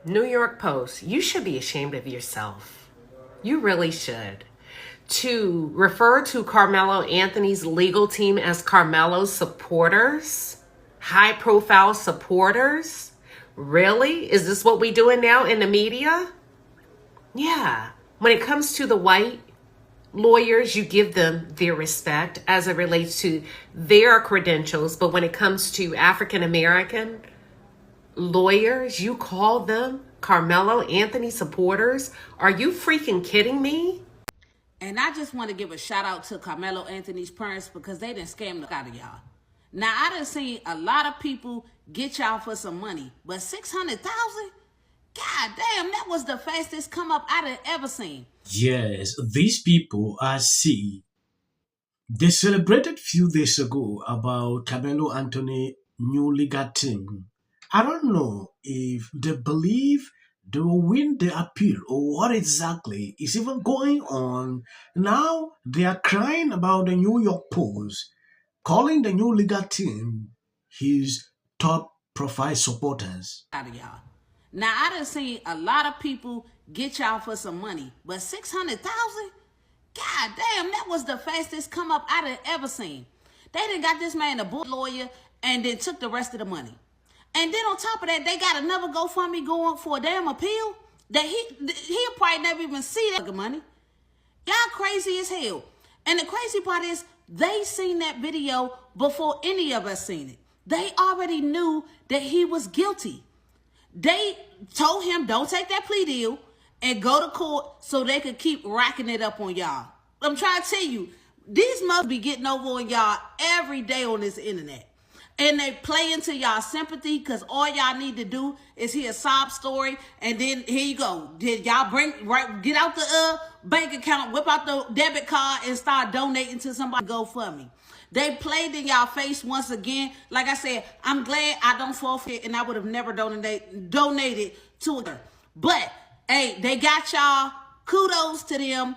New York Post, you should be ashamed of yourself. You really should. To refer to Karmelo Anthony's legal team as Karmelo's supporters, high-profile supporters. Really? Is this what we doing now in the media? Yeah. When it comes to the white lawyers, you give them their respect as it relates to their credentials. But when it comes to African-American lawyers, you call them Karmelo Anthony supporters? Are you freaking kidding me? And I just want to give a shout out to Karmelo Anthony's parents because they done scammed the out of y'all. Now, I done seen a lot of people get y'all for some money, but 600,000? God damn, that was the fastest come up I done ever seen. Yes, these people I see, they celebrated few days ago about Karmelo Anthony new legal team. I don't know if they believe they will win the appeal or what exactly is even going on. Now they are crying about the New York Post, calling the new legal team his top profile supporters. Out of y'all. Now, I done seen a lot of people get y'all for some money, but 600,000? God damn, that was the fastest come up I done ever seen. They done got this man a book lawyer and then took the rest of the money. And then on top of that, they got another GoFundMe going for a damn appeal that he'll probably never even see that money. Y'all crazy as hell. And the crazy part is they seen that video before any of us seen it. They already knew that he was guilty. They told him don't take that plea deal and go to court so they could keep racking it up on y'all. I'm trying to tell you, these must be getting over on y'all every day on this internet. And they play into y'all sympathy because all y'all need to do is hear a sob story. And then here you go. Did y'all get out the bank account, whip out the debit card and start donating to somebody GoFundMe. They played in y'all face once again. Like I said, I'm glad I don't forfeit and I would have never donated to her. But, hey, they got y'all. Kudos to them.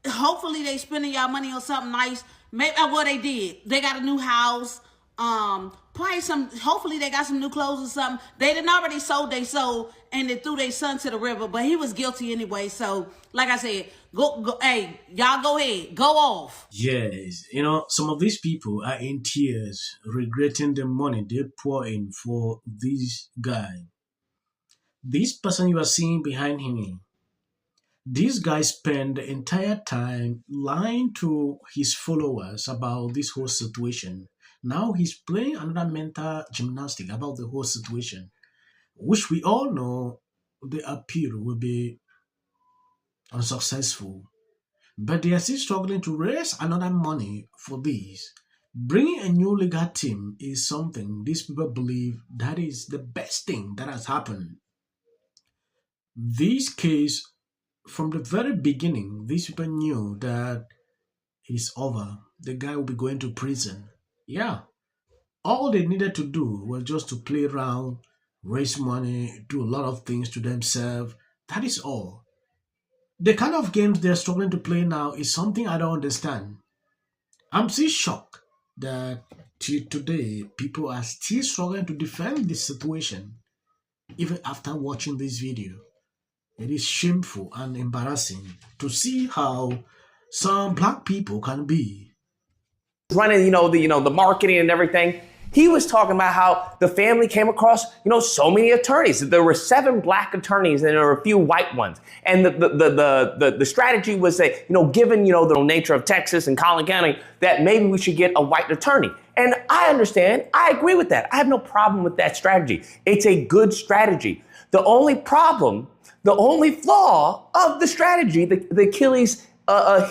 Hopefully they spending y'all money on something nice. Maybe what they did. They got a new house. Probably hopefully they got some new clothes or something. They didn't already sold they sold and they threw their son to the river, but he was guilty anyway. So like I said, go, hey, y'all go ahead, go off. Yes, some of these people are in tears, regretting the money they pour in for this guy. This person you are seeing behind him, this guy spent the entire time lying to his followers about this whole situation. Now he's playing another mental gymnastic about the whole situation, which we all know the appeal will be unsuccessful. But they are still struggling to raise another money for this. Bringing a new legal team is something these people believe that is the best thing that has happened. This case, from the very beginning, these people knew that it's over. The guy will be going to prison. Yeah. All they needed to do was just to play around, raise money, do a lot of things to themselves. That is all. The kind of games they're struggling to play now is something I don't understand. I'm still shocked that today people are still struggling to defend this situation, even after watching this video. It is shameful and embarrassing to see how some black people can be. Running, the marketing and everything. He was talking about how the family came across, so many attorneys. There were 7 black attorneys and there were a few white ones. And the strategy was that, given, the nature of Texas and Collin County, that maybe we should get a white attorney. And I understand. I agree with that. I have no problem with that strategy. It's a good strategy. The only problem, the only flaw of the strategy, the Achilles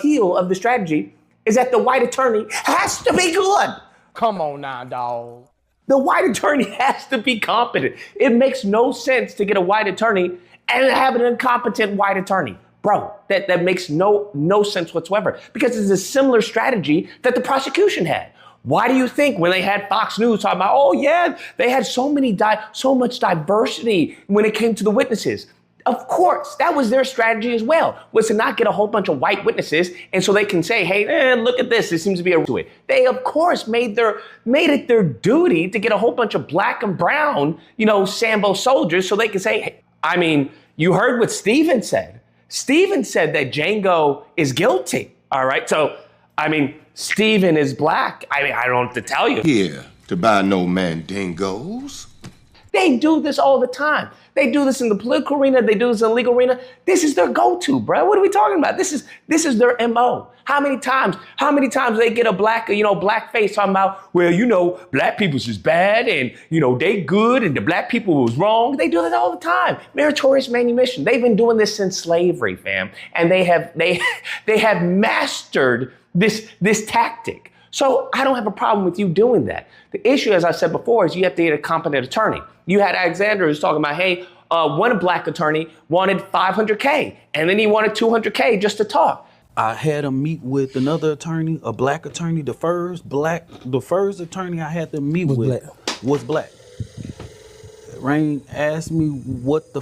heel of the strategy is that the white attorney has to be good. Come on now, dog. The white attorney has to be competent. It makes no sense to get a white attorney and have an incompetent white attorney. Bro, that makes no sense whatsoever because it's a similar strategy that the prosecution had. Why do you think when they had Fox News talking about, oh yeah, they had so much diversity when it came to the witnesses? Of course, that was their strategy as well, was to not get a whole bunch of white witnesses. And so they can say, hey, look at this. There seems to be a to it. They, of course, made it their duty to get a whole bunch of black and brown, Sambo soldiers so they can say, hey, I mean, you heard what Steven said. Steven said that Django is guilty. All right. So, I mean, Steven is black. I mean, I don't have to tell you. Here to buy no mandingos. They do this all the time. They do this in the political arena. They do this in the legal arena. This is their go-to, bro. What are we talking about? This is their MO. How many times they get a black face talking about, well, black people's just bad and, they good and the black people was wrong. They do that all the time. Meritorious manumission. They've been doing this since slavery, fam. And they have mastered this tactic. So I don't have a problem with you doing that. The issue, as I said before, is you have to get a competent attorney. You had Alexander who's talking about, hey, one black attorney wanted $500K and then he wanted $200K just to talk. I had him meet with another attorney, a black attorney. The first attorney I had to meet was black. Rain asked me what the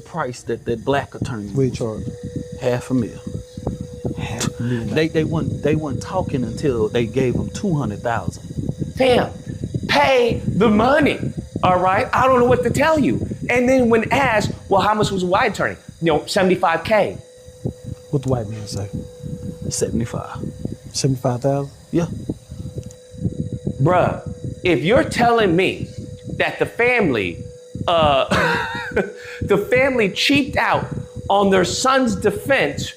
price that black attorney we charge $500,000. They weren't talking until they gave him $200,000. Fam, pay the money. All right, I don't know what to tell you. And then when asked, well, how much was a white attorney? $75K. What the white man say? 75. 75,000? Yeah. Bruh, if you're telling me that the family cheaped out on their son's defense,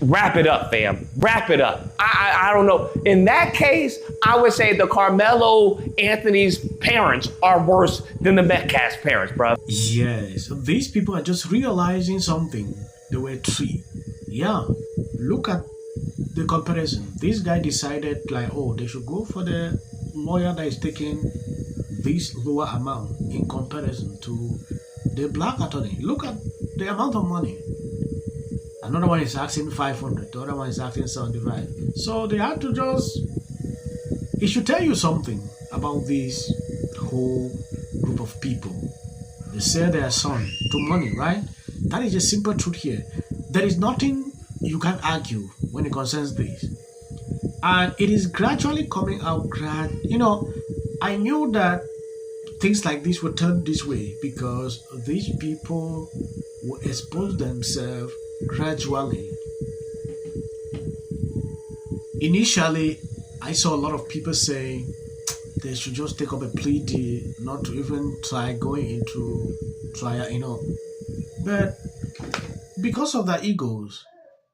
wrap it up, fam. Wrap it up. I don't know. In that case, I would say the Karmelo Anthony's parents are worse than the Metcalf's parents, bro. Yes, these people are just realizing something. They were three. Yeah, look at the comparison. This guy decided they should go for the lawyer that is taking this lower amount in comparison to the black attorney. Look at the amount of money. Another one is asking 500, the other one is asking 75. So they had to it should tell you something about this whole group of people. They sell their son to money, right? That is a simple truth here. There is nothing you can argue when it concerns this. And it is gradually coming out. I knew that things like this would turn this way because these people will expose themselves gradually. Initially, I saw a lot of people saying they should just take up a plea deal, not to even try going into trial, But because of their egos,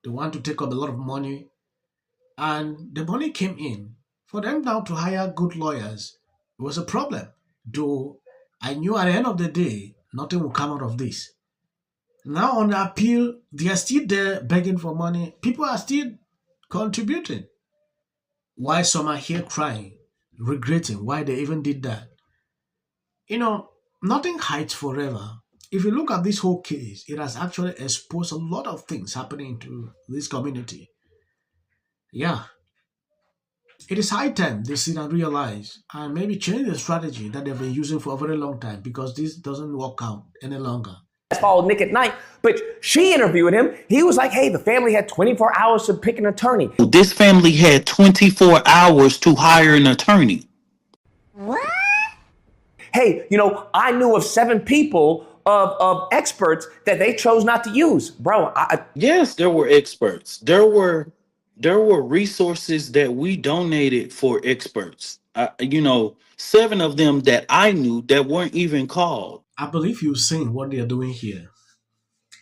they want to take up a lot of money, and the money came in. For them now to hire good lawyers, it was a problem. Though I knew at the end of the day, nothing will come out of this. Now on the appeal, they are still there begging for money. People are still contributing. Why some are here crying, regretting why they even did that. Nothing hides forever. If you look at this whole case, it has actually exposed a lot of things happening to this community. Yeah. It is high time they sit and realize and maybe change the strategy that they've been using for a very long time because this doesn't work out any longer. Followed Nick at night, but she interviewed him. He was like, hey, the family had 24 hours to pick an attorney. This family had 24 hours to hire an attorney. What? Hey, I knew of 7 people of experts that they chose not to use. Bro, Yes, there were experts. There were resources that we donated for experts. 7 of them that I knew that weren't even called. I believe you've seen what they are doing here.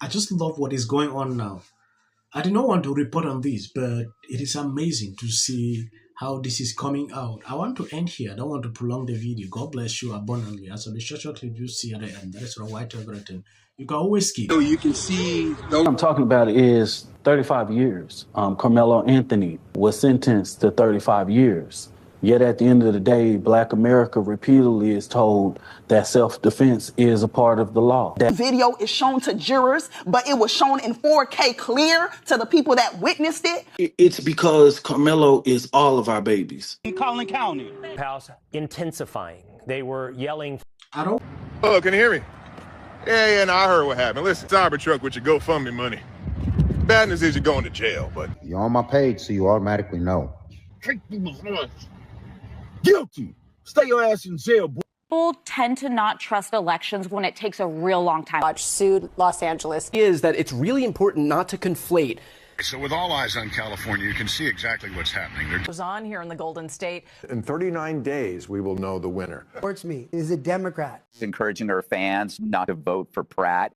I just love what is going on now. I did not want to report on this, but it is amazing to see how this is coming out. I want to end here. I don't want to prolong the video. God bless you abundantly. As of the short clip you see at the end, that is what white everything. You can always skip. So you can see What I'm talking about is 35 years. Karmelo Anthony was sentenced to 35 years. Yet at the end of the day, Black America repeatedly is told that self-defense is a part of the law. The video is shown to jurors, but it was shown in 4K clear to the people that witnessed it. It's because Karmelo is all of our babies. In Collin County. House intensifying. They were yelling. I don't. Oh, can you hear me? Yeah, no, I heard what happened. Listen, Cybertruck with your GoFundMe money. Bad news is you're going to jail, but you're on my page, so you automatically know. Guilty. Stay your ass in jail, boy. People tend to not trust elections when it takes a real long time. Watch sued Los Angeles. Is that it's really important not to conflate. So with all eyes on California, you can see exactly what's happening. It goes on here in the Golden State. In 39 days, we will know the winner. Supports me is a Democrat. Encouraging her fans not to vote for Pratt.